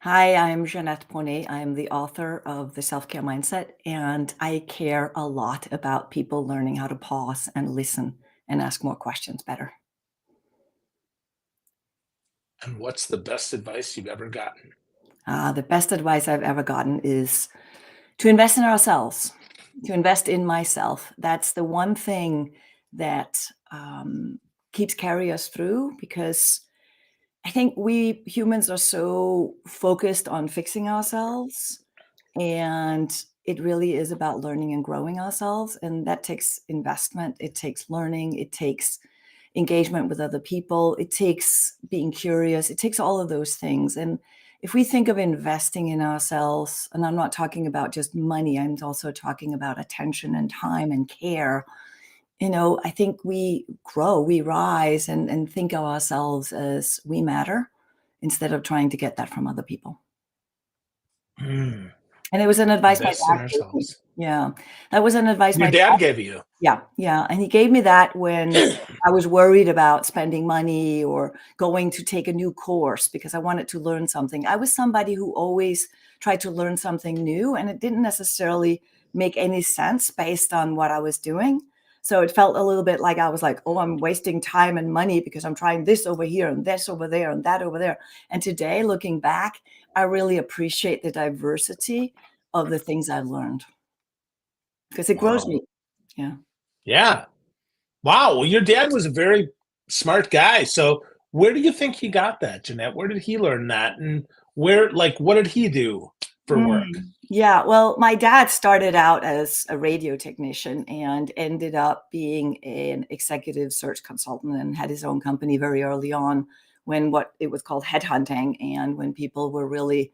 Hi, I'm Jeanette Bronée. I'm the author of The Self-Care Mindset, and I care a lot about people learning how to pause and listen and ask more questions better. And what's the best advice you've ever gotten? The best advice I've ever gotten is to invest in ourselves, to invest in myself. That's the one thing that keeps carry us through because I think we humans are so focused on fixing ourselves. And it really is about learning and growing ourselves, and that takes investment, it takes learning, it takes engagement with other people, it takes being curious, it takes all of those things, and if we think of investing in ourselves, and I'm not talking about just money, I'm also talking about attention and time and care, I think we grow, we rise and think of ourselves as we matter instead of trying to get that from other people. Mm, And it was an advice my invest in dad gave me. ourselves. Yeah. That was an advice Your my dad dad. gave you. Yeah, yeah, and he gave me that when I was worried about spending money or going to take a new course because I wanted to learn something. I was somebody who always tried to learn something new, and it didn't necessarily make any sense based on what I was doing. So it felt a little bit like I was like, "Oh, I'm wasting time and money because I'm trying this over here and this over there and that over there." And today, looking back, I really appreciate the diversity of the things I've learned because it grows Wow. me. Yeah. Yeah. Wow. Well, your dad was a very smart guy. So where do you think he got that, Jeanette? Where did he learn that? And what did he do for work? Yeah, well, my dad started out as a radio technician and ended up being an executive search consultant and had his own company very early on when what it was called headhunting and when people were really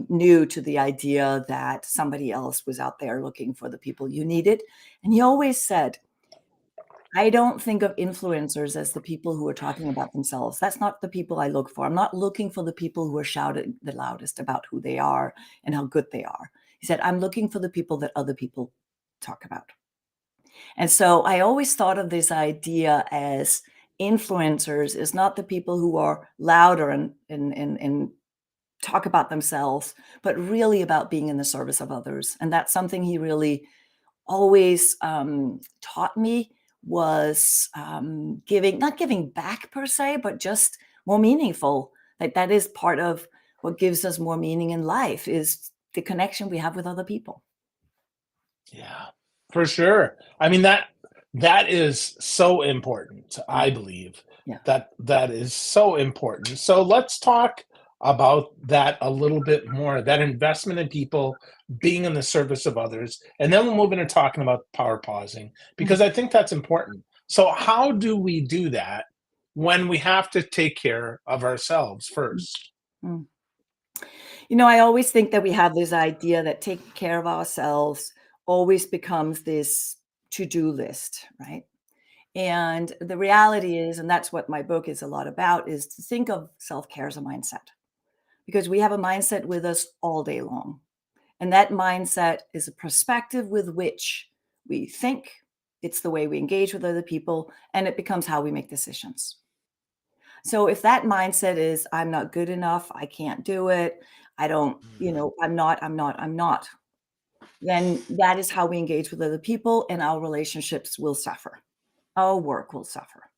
new to the idea that somebody else was out there looking for the people you needed. And he always said, I don't think of influencers as the people who are talking about themselves. That's not the people I look for. I'm not looking for the people who are shouting the loudest about who they are and how good they are. He said, I'm looking for the people that other people talk about. And so I always thought of this idea as influencers is not the people who are louder and talk about themselves, but really about being in the service of others. And that's something he really always taught me was giving, not giving back per se, but just more meaningful. Like that is part of what gives us more meaning in life is the connection we have with other people. Yeah, for sure. I mean that is so important, Yeah. I believe. Yeah. That is so important. So let's talk about that a little bit more, that investment in people, being in the service of others, and then we'll move into talking about power pausing Mm, because I think that's important. So how do we do that when we have to take care of ourselves mm, first? mm. I always think that we have this idea that taking care of ourselves always becomes this to-do list, right? And the reality is, and that's what my book is a lot about, is to think of self-care as a mindset because we have a mindset with us all day long. And that mindset is a perspective with which we think, it's the way we engage with other people, and it becomes how we make decisions. So if that mindset is, I'm not good enough, I can't do it, I don't, I'm not, then that is how we engage with other people, and our relationships will suffer. Our work will suffer.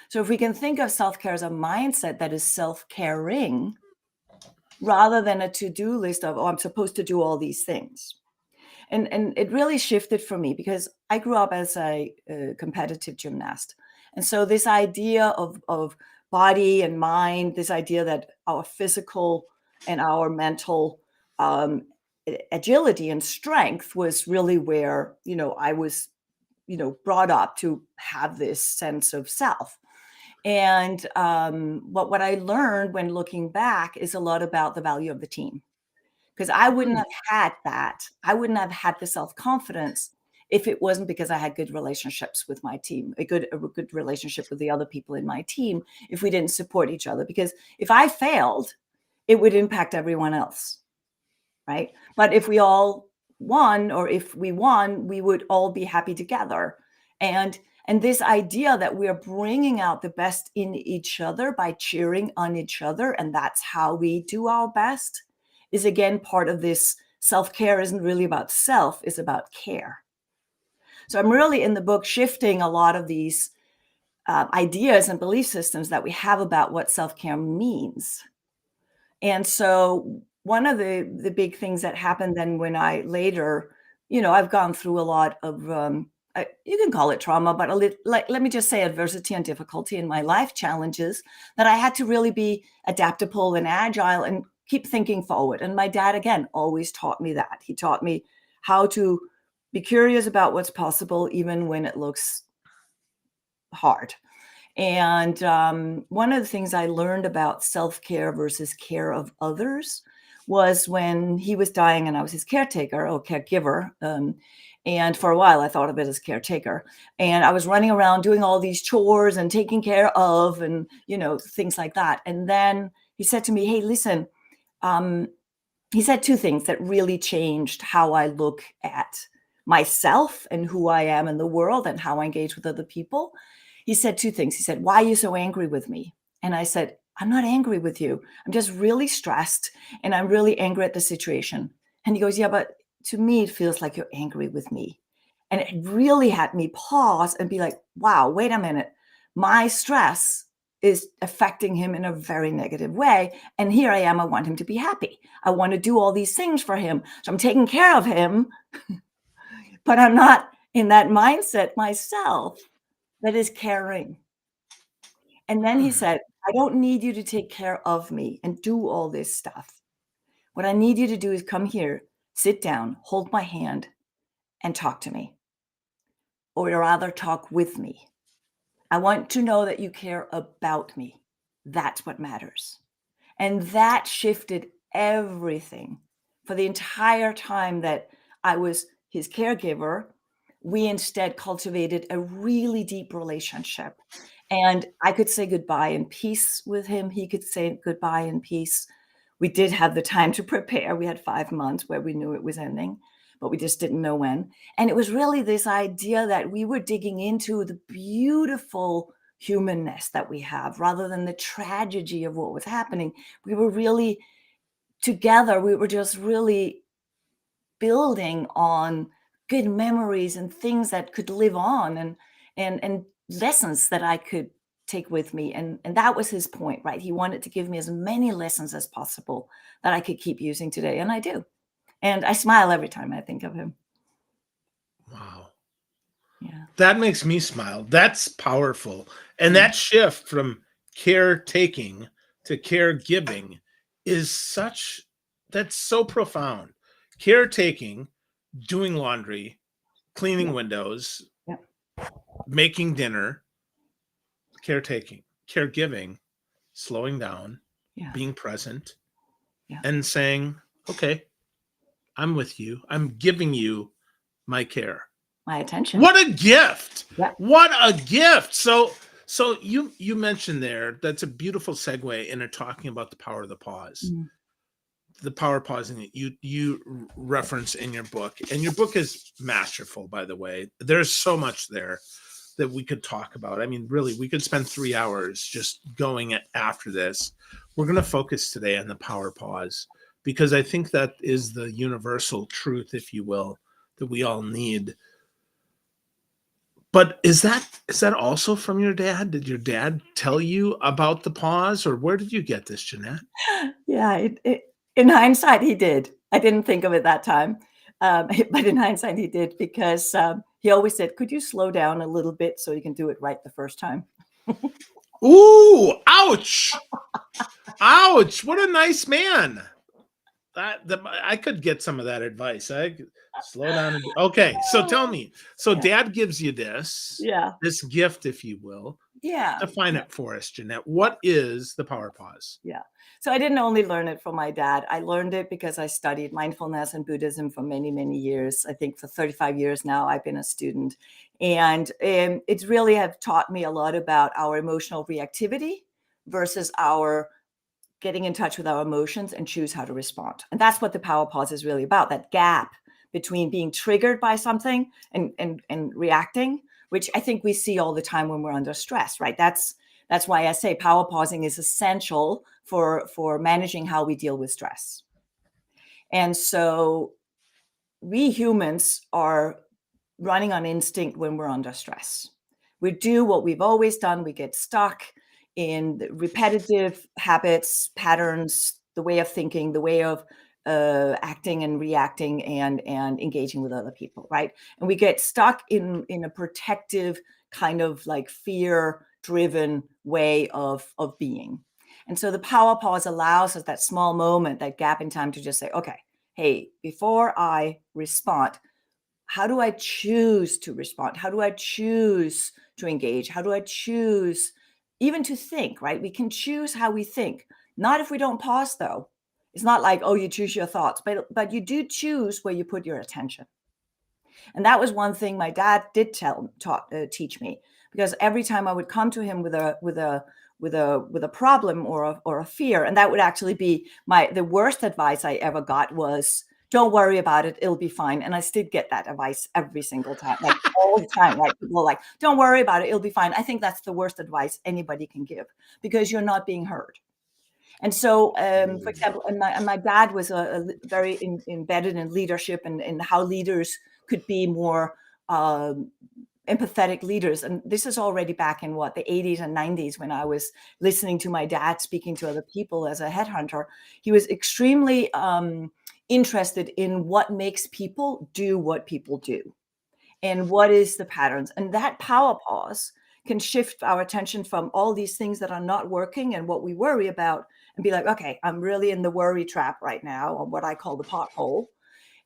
So if we can think of self-care as a mindset that is self-caring rather than a to-do list of, oh, I'm supposed to do all these things. And it really shifted for me because I grew up as a competitive gymnast. And so this idea of body and mind, this idea that our physical and our mental agility and strength was really where, I was, brought up to have this sense of self. And what I learned when looking back is a lot about the value of the team. Because I wouldn't Mm, have had that. I wouldn't have had the self-confidence if it wasn't because I had good relationships with my team, a good relationship with the other people in my team, if we didn't support each other. Because if I failed, it would impact everyone else, right? But if we all won, or if we won, we would all be happy together. And And this idea that we're bringing out the best in each other by cheering on each other, and that's how we do our best, is again part of this. Self-care isn't really about self, it's about care. So I'm really in the book shifting a lot of these ideas and belief systems that we have about what self-care means. And so one of the big things that happened then when I later, I've gone through a lot of, you can call it trauma, but let me just say adversity and difficulty in my life, challenges that I had to really be adaptable and agile and keep thinking forward. And my dad, again, always taught me that. He taught me how to be curious about what's possible, even when it looks hard. And one of the things I learned about self-care versus care of others was when he was dying and I was his caretaker or caregiver. And for a while, I thought of it as caretaker. And I was running around doing all these chores and taking care of and, things like that. And then he said to me, hey, listen, he said two things that really changed how I look at myself and who I am in the world and how I engage with other people. He said two things. He said, why are you so angry with me? And I said, I'm not angry with you. I'm just really stressed and I'm really angry at the situation. And he goes, yeah, but to me, it feels like you're angry with me. And it really had me pause and be like, wow, wait a minute. My stress is affecting him in a very negative way. And here I am. I want him to be happy. I want to do all these things for him. So I'm taking care of him, but I'm not in that mindset myself that is caring. And then he said, I don't need you to take care of me and do all this stuff. What I need you to do is come here, sit down, hold my hand, and talk to me. Or rather, talk with me. I want to know that you care about me. That's what matters. And that shifted everything. For the entire time that I was his caregiver, we instead cultivated a really deep relationship. And I could say goodbye in peace with him. He could say goodbye in peace. We did have the time to prepare. We had 5 months where we knew it was ending, but we just didn't know when. And it was really this idea that we were digging into the beautiful humanness that we have rather than the tragedy of what was happening. We were really together. We were just really building on good memories and things that could live on and lessons that I could take with me. And that was his point, right? He wanted to give me as many lessons as possible that I could keep using today. And I do. And I smile every time I think of him. Wow. Yeah. That makes me smile. That's powerful. And that shift from caretaking to caregiving that's so profound. Caretaking, doing laundry, cleaning Yeah. windows, Yeah. making dinner, caretaking, caregiving, slowing down, Yeah. being present, Yeah. and saying, okay, I'm with you. I'm giving you my care. My attention. What a gift. Yeah. What a gift. So you mentioned there, that's a beautiful segue into talking about the power of the pause. Mm. The power of pausing that you reference in your book. And your book is masterful, by the way. There's so much there that we could talk about. I mean, really, we could spend 3 hours just going after this. We're going to focus today on the power pause because I think that is the universal truth, if you will, that we all need. But is that also from your dad? Did your dad tell you about the pause, or where did you get this, Jeanette? Yeah, in hindsight, he did. I didn't think of it that time. But in hindsight, he did because he always said, could you slow down a little bit so you can do it right the first time? Ooh, ouch. Ouch. What a nice man. I could get some of that advice. I could slow down. Okay, so tell me. So Yeah. dad gives you this Yeah. gift, if you will. Yeah. Define it for us, Jeanette. What is the power pause? Yeah. So I didn't only learn it from my dad. I learned it because I studied mindfulness and Buddhism for many, many years. I think for 35 years now, I've been a student. And it's really have taught me a lot about our emotional reactivity versus our getting in touch with our emotions and choose how to respond. And that's what the power pause is really about, that gap between being triggered by something and reacting which I think we see all the time when we're under stress, right? That's why I say power pausing is essential for managing how we deal with stress. And so we humans are running on instinct when we're under stress. We do what we've always done. We get stuck in the repetitive habits, patterns, the way of thinking, the way of acting and reacting and engaging with other people, right? And we get stuck in a protective kind of like fear-driven way of being. And so the power pause allows us that small moment, that gap in time to just say, okay, hey, before I respond, how do I choose to respond? How do I choose to engage? How do I choose even to think, right? We can choose how we think. Not if we don't pause, though. It's not like, oh, you choose your thoughts, but you do choose where you put your attention. And that was one thing my dad did teach me, because every time I would come to him with a problem or a fear, and that would actually be the worst advice I ever got was, don't worry about it, it'll be fine. And I still get that advice every single time, like all the time, right? People are like, don't worry about it, it'll be fine. I think that's the worst advice anybody can give, because you're not being heard. And so, for example, and my dad was a very embedded in leadership and how leaders could be more empathetic leaders. And this is already back in the 80s and 90s, when I was listening to my dad speaking to other people as a headhunter. He was extremely interested in what makes people do what people do and what is the patterns. And that power pause can shift our attention from all these things that are not working and what we worry about, and be like, okay, I'm really in the worry trap right now, or what I call the pothole.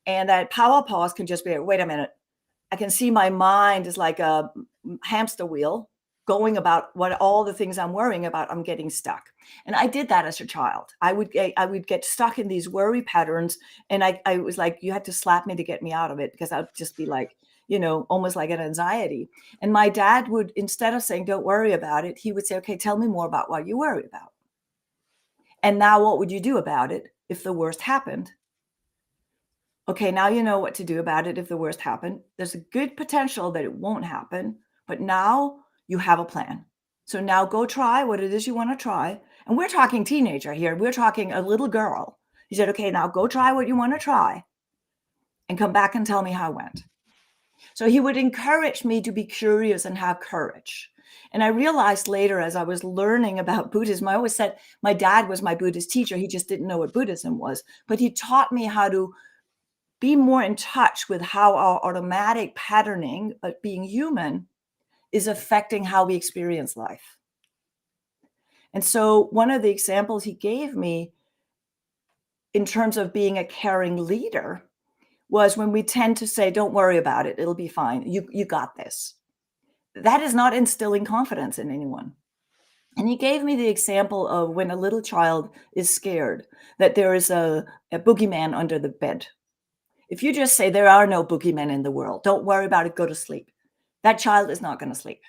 And that power pause can just be, wait a minute, I can see my mind is like a hamster wheel going about what all the things I'm worrying about. I'm getting stuck. And I did that as a child. I would get stuck in these worry patterns. And I was like, you had to slap me to get me out of it, because I'd just be like, almost like an anxiety. And my dad would, instead of saying, don't worry about it, he would say, okay, tell me more about what you worry about. And now what would you do about it if the worst happened? Okay, now you know what to do about it if the worst happened. There's a good potential that it won't happen, but now you have a plan. So now go try what it is you want to try. And we're talking teenager here. We're talking a little girl. He said, okay, now go try what you want to try and come back and tell me how it went. So he would encourage me to be curious and have courage. And I realized later, as I was learning about Buddhism, I always said my dad was my Buddhist teacher. He just didn't know what Buddhism was, but he taught me how to be more in touch with how our automatic patterning of being human is affecting how we experience life. And so one of the examples he gave me in terms of being a caring leader was when we tend to say, don't worry about it, it'll be fine, you got this. That is not instilling confidence in anyone. And he gave me the example of when a little child is scared that there is a boogeyman under the bed. If you just say there are no boogeymen in the world, don't worry about it, go to sleep, that child is not going to sleep.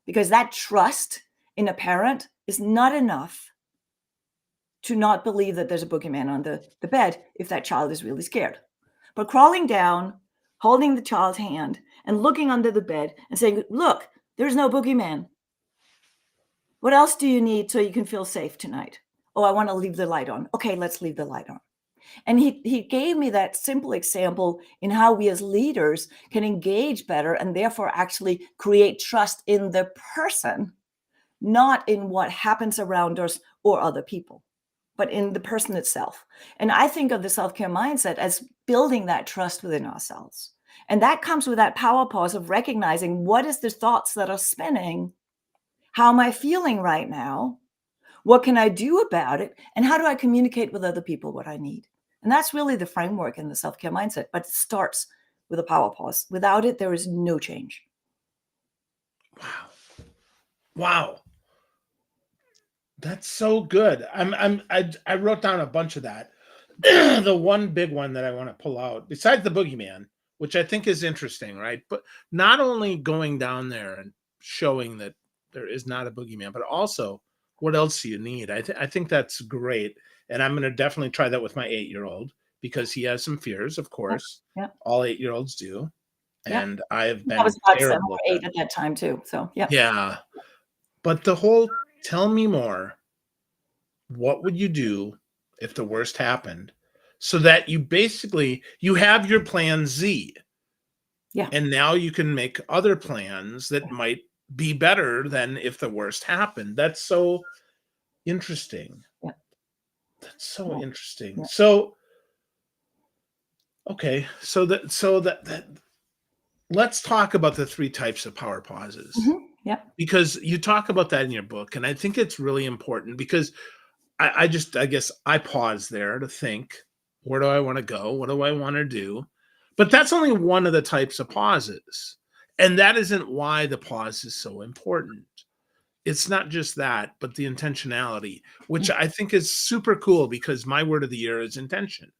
Because that trust in a parent is not enough to not believe that there's a boogeyman under the bed if that child is really scared. But crawling down, holding the child's hand and looking under the bed and saying, look, there's no boogeyman. What else do you need so you can feel safe tonight? Oh, I want to leave the light on. Okay, let's leave the light on. And he gave me that simple example in how we as leaders can engage better and therefore actually create trust in the person, not in what happens around us or other people, but in the person itself. And I think of the self-care mindset as building that trust within ourselves. And that comes with that power pause of recognizing what is the thoughts that are spinning? How am I feeling right now? What can I do about it? And how do I communicate with other people what I need? And that's really the framework in the self-care mindset, but it starts with a power pause. Without it, there is no change. Wow. Wow. That's so good. I wrote down a bunch of that. The one big one that I want to pull out, besides the boogeyman, which I think is interesting, right? But not only going down there and showing that there is not a boogeyman, but also what else do you need? I think that's great. And I'm going to definitely try that with my 8-year-old, because he has some fears, of course. Yeah. All 8-year-olds do. Yep. and I have I was been about 7 terrible or at 8 that. at that time too, so, yeah. Yeah. But the whole tell me more. What would you do if the worst happened? So that you have your plan Z, Yeah, and now you can make other plans that might be better than if the worst happened. That's so interesting. yeah, That's so yeah, interesting. yeah. So, okay, so that let's talk about the three types of power pauses, Mhm, yeah, because you talk about that in your book, and I think it's really important because I guess I pause there to think, where do I want to go? What do I want to do? But that's only one of the types of pauses. And that isn't why the pause is so important. It's not just that, but the intentionality, which mm, I think is super cool because my word of the year is intention.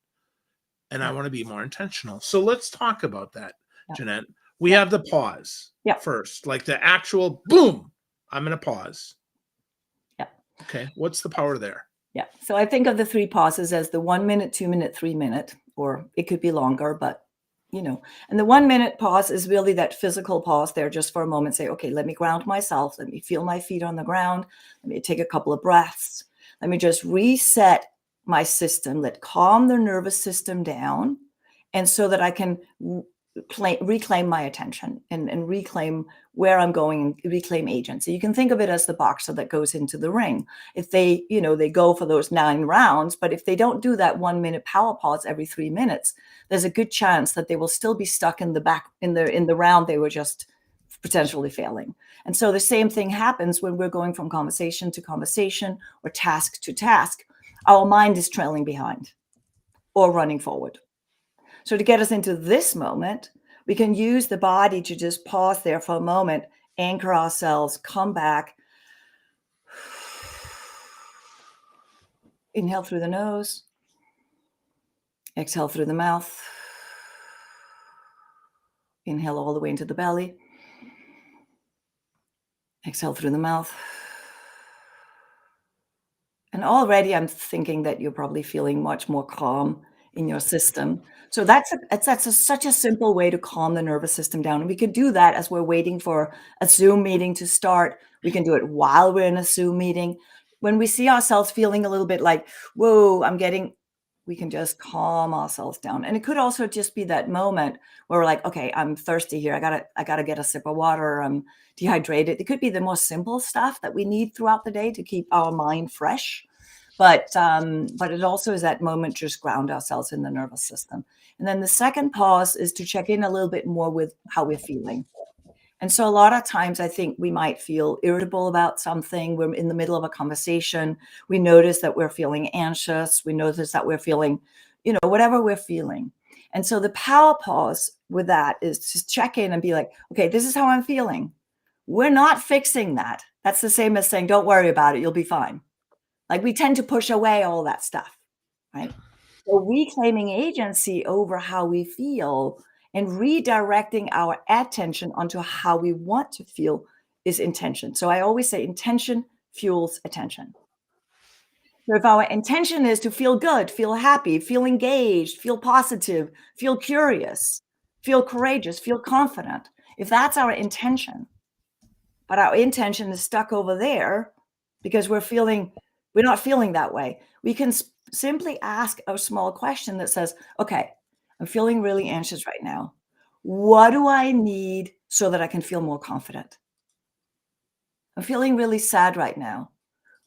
And I yeah, want to be more intentional. So let's talk about that, yeah, Jeanette. We yeah, have the pause yeah, first, like the actual boom. I'm going to pause. yeah, Okay. What's the power there? yeah. So I think of the 3 pauses as the 1 minute, 2 minute, 3 minute, or it could be longer, but, and the 1 minute pause is really that physical pause there just for a moment, say, "Okay, let me ground myself. Let me feel my feet on the ground. Let me take a couple of breaths. Let me just reset my system, let calm the nervous system down, and so that I can reclaim my attention and reclaim where I'm going and reclaim agency." You can think of it as the boxer that goes into the ring. If they go for those 9 rounds, but if they don't do that 1 minute power pause every 3 minutes, there's a good chance that they will still be stuck in the back in the round they were just potentially failing. And so the same thing happens when we're going from conversation to conversation or task to task. Our mind is trailing behind or running forward. So to get us into this moment, we can use the body to just pause there for a moment, anchor ourselves, come back. Inhale through the nose, exhale through the mouth. Inhale all the way into the belly. Exhale through the mouth. And already I'm thinking that you're probably feeling much more calm in your system. So such a simple way to calm the nervous system down. And we could do that as we're waiting for a Zoom meeting to start. We can do it while we're in a Zoom meeting. When we see ourselves feeling a little bit like, whoa, we can just calm ourselves down. And it could also just be that moment where we're like, okay, I'm thirsty here. I gotta get a sip of water. I'm dehydrated. It could be the more simple stuff that we need throughout the day to keep our mind fresh. But it also is that moment to just ground ourselves in the nervous system. And then the second pause is to check in a little bit more with how we're feeling. And so a lot of times I think we might feel irritable about something. We're in the middle of a conversation. We notice that we're feeling anxious. We notice that we're feeling, whatever we're feeling. And so the power pause with that is just check in and be like, okay, this is how I'm feeling. We're not fixing that. That's the same as saying, don't worry about it. You'll be fine. Like we tend to push away all that stuff, right? So reclaiming agency over how we feel and redirecting our attention onto how we want to feel is intention. So I always say intention fuels attention. So if our intention is to feel good, feel happy, feel engaged, feel positive, feel curious, feel courageous, feel confident, if that's our intention, but our intention is stuck over there because we're not feeling that way. We can simply ask a small question that says, okay, I'm feeling really anxious right now. What do I need so that I can feel more confident? I'm feeling really sad right now.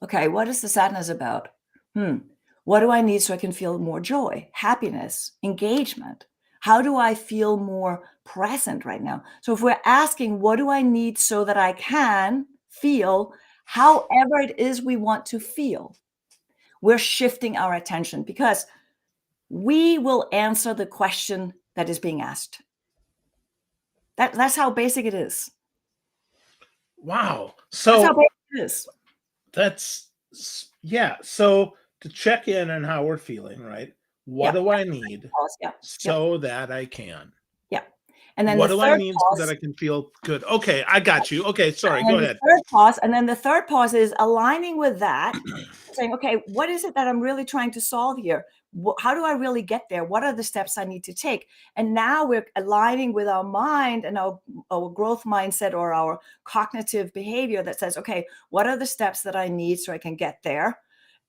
Okay, what is the sadness about? Hmm. What do I need so I can feel more joy, happiness, engagement? How do I feel more present right now? So if we're asking, what do I need so that I can feel however it is we want to feel, we're shifting our attention because we will answer the question that is being asked. That's how basic it is. Wow. That's how So basic it is. yeah. So to check in on how we're feeling, right? What Yeah. do I need Pause. Yeah. Yep. so that I can? Yeah. And then the What do I third need so that pause I can feel good? Okay, I got you. Okay, sorry, and go then the ahead. third pause and then the third pause is aligning with that, saying, "Okay, what is it that I'm really trying to solve here? How do I really get there? What are the steps I need to take?" And now we're aligning with our mind and our growth mindset or our cognitive behavior that says, "Okay, what are the steps that I need so I can get there?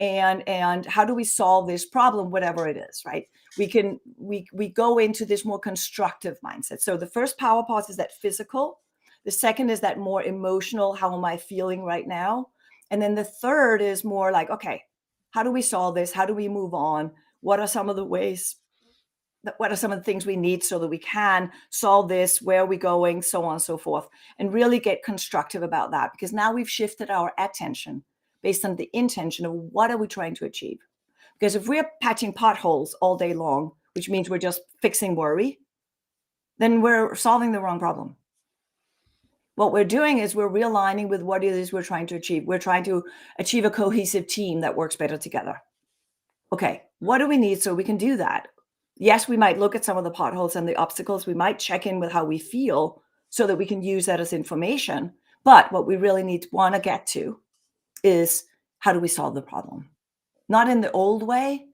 And how do we solve this problem, whatever it is, right?" We go into this more constructive mindset. So the first power pause is that physical. The second is that more emotional, how am I feeling right now? And then the third is more like, okay, how do we solve this? How do we move on? What are some of the ways what are some of the things we need so that we can solve this? Where are we going? So on and so forth. And really get constructive about that because now we've shifted our attention based on the intention of what are we trying to achieve? Because if we're patching potholes all day long, which means we're just fixing worry, then we're solving the wrong problem. What we're doing is we're realigning with what it is we're trying to achieve. We're trying to achieve a cohesive team that works better together. Okay, what do we need so we can do that? Yes, we might look at some of the potholes and the obstacles. We might check in with how we feel so that we can use that as information. But what we really need to want to get to is how do we solve the problem? Not in the old way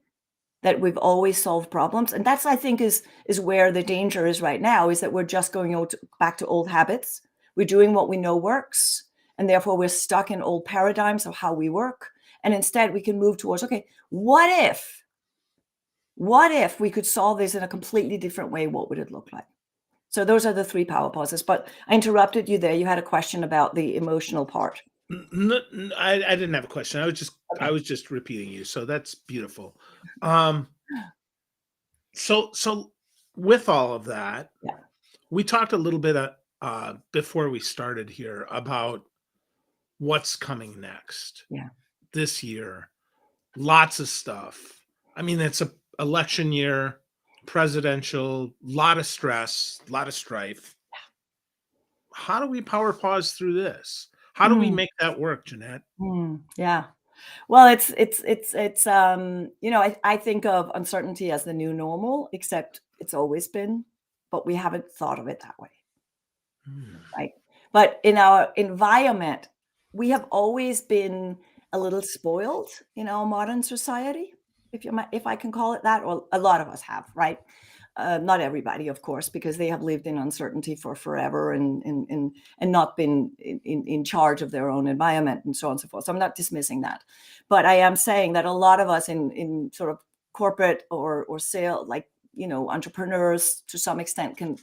that we've always solved problems. And that's, I think, is where the danger is right now, is that we're just going back to old habits. We're doing what we know works, and therefore we're stuck in old paradigms of how we work. And instead we can move towards, okay, what if we could solve this in a completely different way? What would it look like? So those are the three power pauses. But I interrupted you there. You had a question about the emotional part. I didn't have a question. I Okay. was just repeating you. So that's beautiful. Um, so with all of that, Yeah. we talked a little bit before we started here about what's coming next Yeah. this year. Lots of stuff. I mean, it's a election year, presidential, lot of stress, lot of strife. How do we power pause through this? How do we Mm, make that work, Jeanette? yeah. Well, I think of uncertainty as the new normal, except it's always been, but we haven't thought of it that way, Hmm. right? But in our environment, we have always been a little spoiled in our modern society, if I can call it that, or a lot of us have, right? Not everybody, of course, because they have lived in uncertainty for forever and not been in charge of their own environment and so on and so forth. So I'm not dismissing that, but I am saying that a lot of us in sort of corporate or sale, like entrepreneurs to some extent can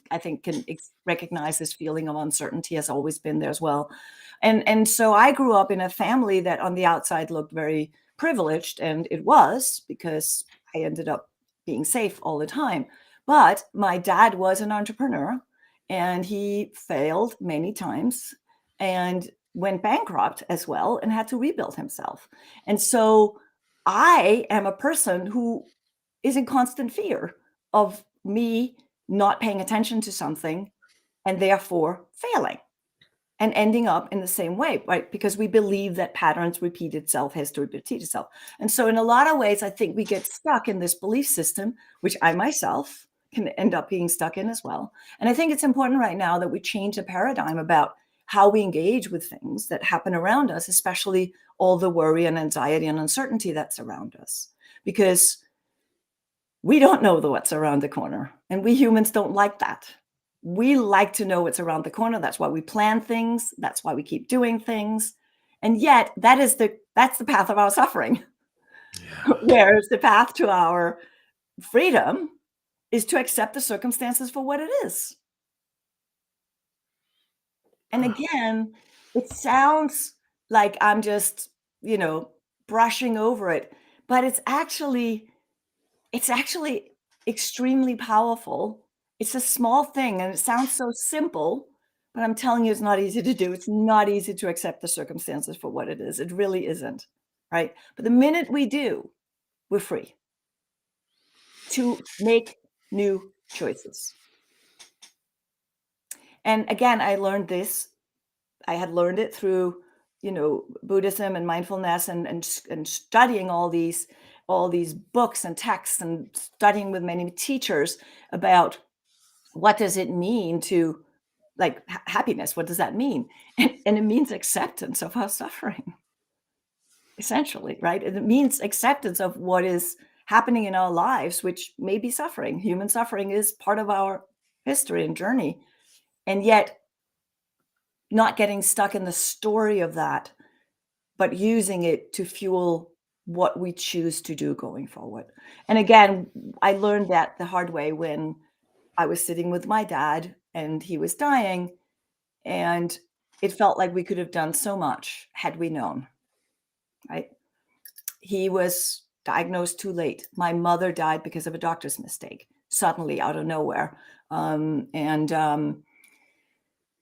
recognize this feeling of uncertainty has always been there as well, and so I grew up in a family that on the outside looked very privileged, and it was because I ended up being safe all the time. But my dad was an entrepreneur and he failed many times and went bankrupt as well and had to rebuild himself. And so I am a person who is in constant fear of me not paying attention to something and therefore failing and ending up in the same way, right? Because we believe that patterns repeat itself, history repeat itself. And so in a lot of ways, I think we get stuck in this belief system, which I myself can end up being stuck in as well. And I think it's important right now that we change the paradigm about how we engage with things that happen around us, especially all the worry and anxiety and uncertainty that's around us. Because we don't know what's around the corner, and we humans don't like that. We like to know what's around the corner. That's why we plan things. That's why we keep doing things. And yet that's the path of our suffering. Yeah. Whereas the path to our freedom is to accept the circumstances for what it is. And again, it sounds like I'm just, you know, brushing over it, but it's actually extremely powerful. It's a small thing and it sounds so simple, but I'm telling you, it's not easy to do. It's not easy to accept the circumstances for what it is. It really isn't, right? But the minute we do, we're free to make new choices. And again, I had learned it through, Buddhism and mindfulness and studying all these books and texts and studying with many teachers about what does it mean to like happiness? What does that mean? And it means acceptance of our suffering, essentially, right? And it means acceptance of what is happening in our lives, which may be suffering. Human suffering is part of our history and journey. And yet, not getting stuck in the story of that, but using it to fuel what we choose to do going forward. And again, I learned that the hard way when I was sitting with my dad and he was dying, and it felt like we could have done so much had we known, right? He was diagnosed too late. My mother died because of a doctor's mistake, suddenly out of nowhere.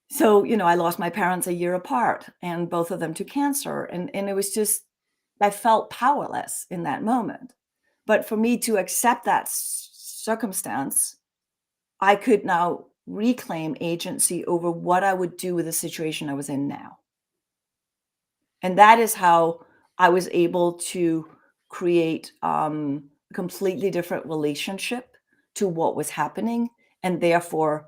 So, I lost my parents a year apart and both of them to cancer. And it was just, I felt powerless in that moment. But for me to accept that circumstance, I could now reclaim agency over what I would do with the situation I was in now. And that is how I was able to create a completely different relationship to what was happening, and therefore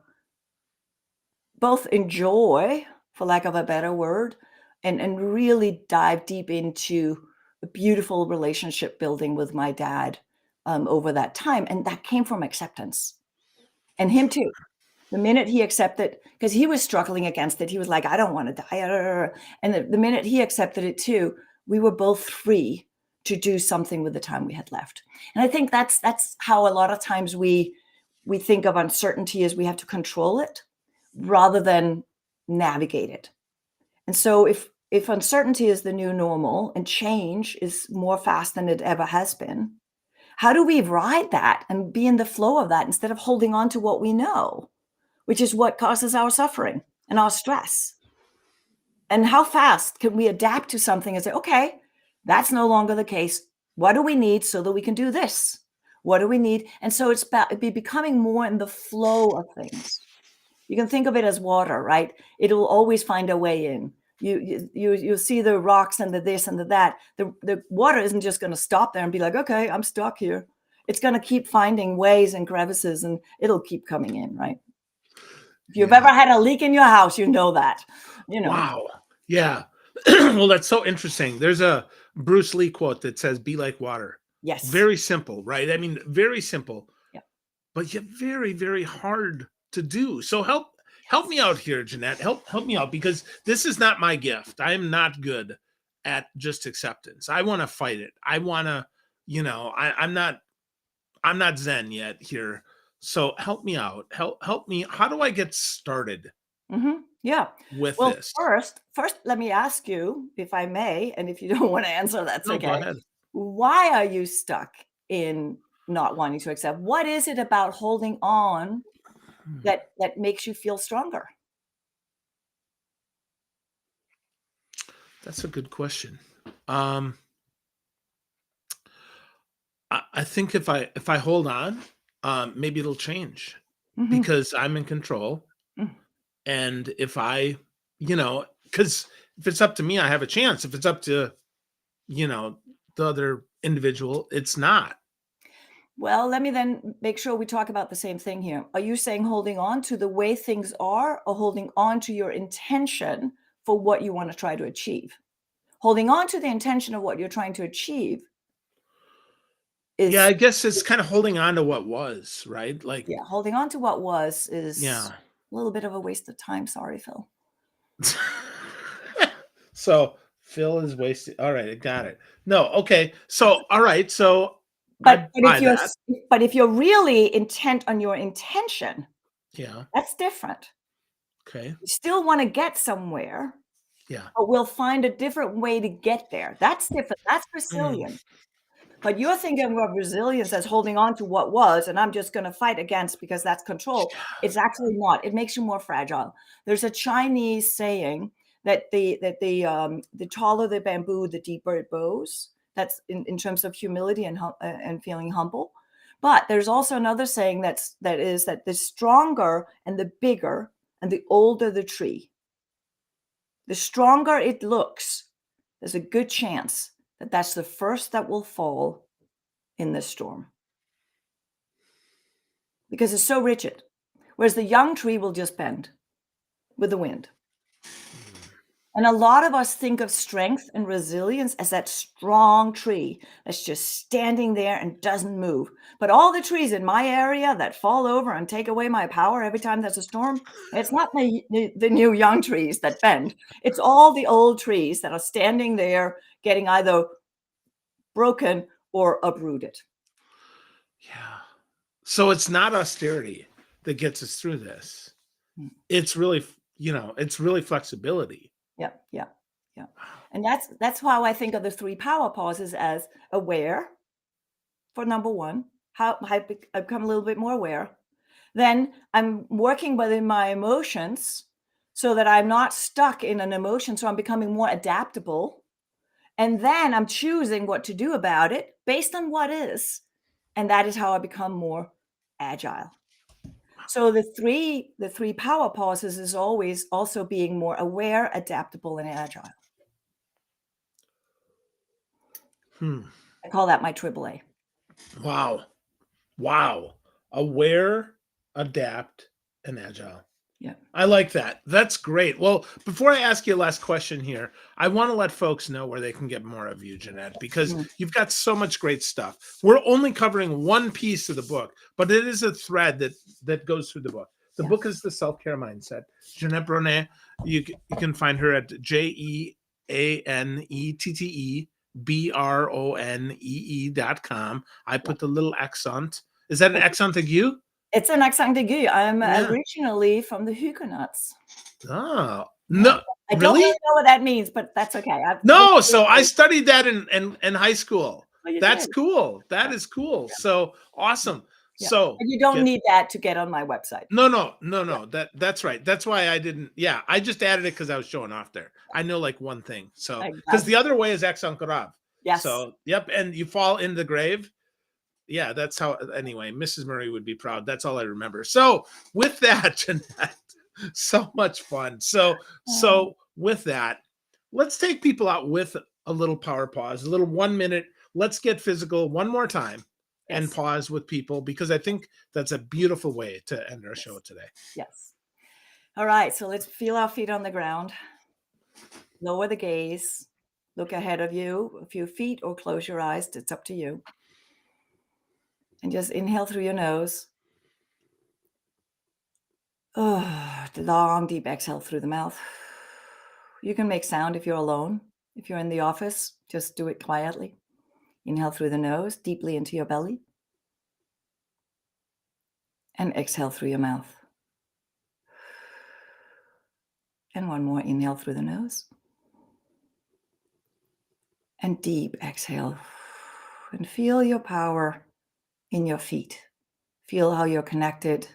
both enjoy, for lack of a better word, and really dive deep into a beautiful relationship building with my dad over that time. And that came from acceptance. And him too. The minute he accepted, because he was struggling against it, he was like, I don't want to die. And the minute he accepted it too, we were both free to do something with the time we had left. And I think that's how a lot of times we think of uncertainty as we have to control it rather than navigate it. And so if uncertainty is the new normal and change is more fast than it ever has been, how do we ride that and be in the flow of that instead of holding on to what we know, which is what causes our suffering and our stress? And how fast can we adapt to something and say, okay, that's no longer the case. What do we need so that we can do this? What do we need? And so it's becoming more in the flow of things. You can think of it as water, right? It'll always find a way in. You'll see the rocks and the this and the that. The water isn't just going to stop there and be like, okay, I'm stuck here. It's going to keep finding ways and crevices, and it'll keep coming in, right? If you've ever Yeah. had a leak in your house, you know that. Wow. Yeah. Well, that's so interesting. There's a Bruce Lee quote that says, "Be like water." Yes. Very simple, right? I mean, very simple, Yeah. but yet very, very hard to do. So help me out here, Jeanette. Help me out, because this is not my gift. I am not good at just acceptance. I want to fight it. I want to, I'm not Zen yet here. So help me out. Help me. How do I get started Yeah. with Well, this? first, let me ask you, if I may, and if you don't want to answer, that's No, go okay. ahead. Why are you stuck in not wanting to accept? What is it about holding on Hmm. that makes you feel stronger? That's a good question. Um, I think if I hold on, maybe it'll change Mhm. because I'm in control. Mm. And if because if it's up to me, I have a chance. If it's up to, you know, the other individual, it's not. Well, let me then make sure we talk about the same thing here. Are you saying holding on to the way things are or holding on to your intention for what you want to try to achieve? Holding on to the intention of what you're trying to achieve Yeah, is, I guess it's kind of holding on to what was, right? Like, yeah, holding on to what was is yeah. a little bit of a waste of time. Sorry, Phil. So Phil is wasting. All right, I got it. No, okay. So, all right. So But I but if buy you're that. s but if you're really intent on your intention, Yeah. that's different. Okay. You still wanna get somewhere, Yeah. but we'll find a different way to get there. That's different. That's Mm, resilient. But you're thinking of resilience as holding on to what was, and I'm just gonna fight against because that's control. It's actually not. It makes you more fragile. There's a Chinese saying that the taller the bamboo, the deeper it bows. That's in terms of humility and feeling humble. But there's also another saying that the stronger and the bigger and the older the tree, the stronger it looks, there's a good chance that that's the first that will fall in this storm because it's so rigid. whereas the young tree will just bend with the wind. And a lot of us think of strength and resilience as that strong tree that's just standing there and doesn't move. But all the trees in my area that fall over and take away my power every time there's a storm, it's not the new young trees that bend. It's all the old trees that are standing there getting either broken or uprooted. Yeah. So it's not austerity that gets us through this. Mm. It's really, it's really flexibility. Yeah, yeah, yeah. And that's how I think of the 3 power pauses as aware for number 1, how I become a little bit more aware. Then I'm working within my emotions so that I'm not stuck in an emotion, so I'm becoming more adaptable. And then I'm choosing what to do about it based on what is, and that is how I become more agile. So the 3 power pauses is always also being more aware, adaptable, and agile. I call that my AAA. Wow. Wow. Aware, adapt, and agile. Yeah. I like that. That's great. Well, before I ask you a last question here, I want to let folks know where they can get more of you, Jeanette, because you've got so much great stuff. We're only covering one piece of the book, but it is a thread that goes through the book. The book is The Self-Care Mindset. Jeanette Bronée, you can find her at JeanetteBronee.com. I put the little accent. Is that an accent aigu? It's an accent aigu. I'm originally from the Huguenots. Oh, no. I don't really know what that means, but that's okay. So I studied that in high school. That's cool. That is cool. Yeah. So awesome. Yeah. So and you don't need that to get on my website. No. That's right. That's why I didn't. Yeah, I just added it because I was showing off there. I know like one thing. So because the other way is accent grave. Yes. So yep, and you fall in the grave. Yeah, that's how. Anyway, Mrs. Murray would be proud. That's all I remember. So with that, Jeanette, so much fun. So with that, let's take people out with a little power pause, a little 1 minute. Let's get physical one more time and pause with people, because I think that's a beautiful way to end our show today. Yes. All right. So let's feel our feet on the ground. Lower the gaze. Look ahead of you a few feet or close your eyes. It's up to you. And just inhale through your nose. The long, deep exhale through the mouth. You can make sound if you're alone. If you're in the office, just do it quietly. Inhale through the nose, deeply into your belly. And exhale through your mouth. And one more inhale through the nose. And deep exhale. And feel your power in your feet. Feel how you're connected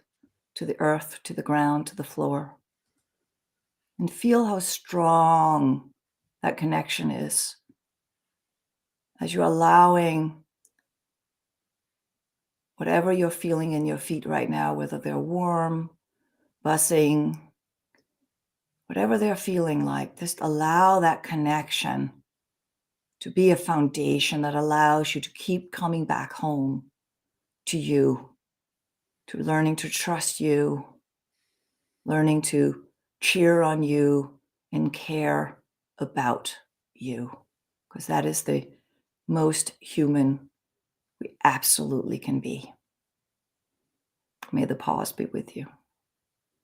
to the earth, to the ground, to the floor. And feel how strong that connection is as you're allowing whatever you're feeling in your feet right now, whether they're warm, buzzing, whatever they're feeling like, just allow that connection to be a foundation that allows you to keep coming back home to you, to learning to trust you, learning to cheer on you and care about you, because that is the most human we absolutely can be. May the pause be with you.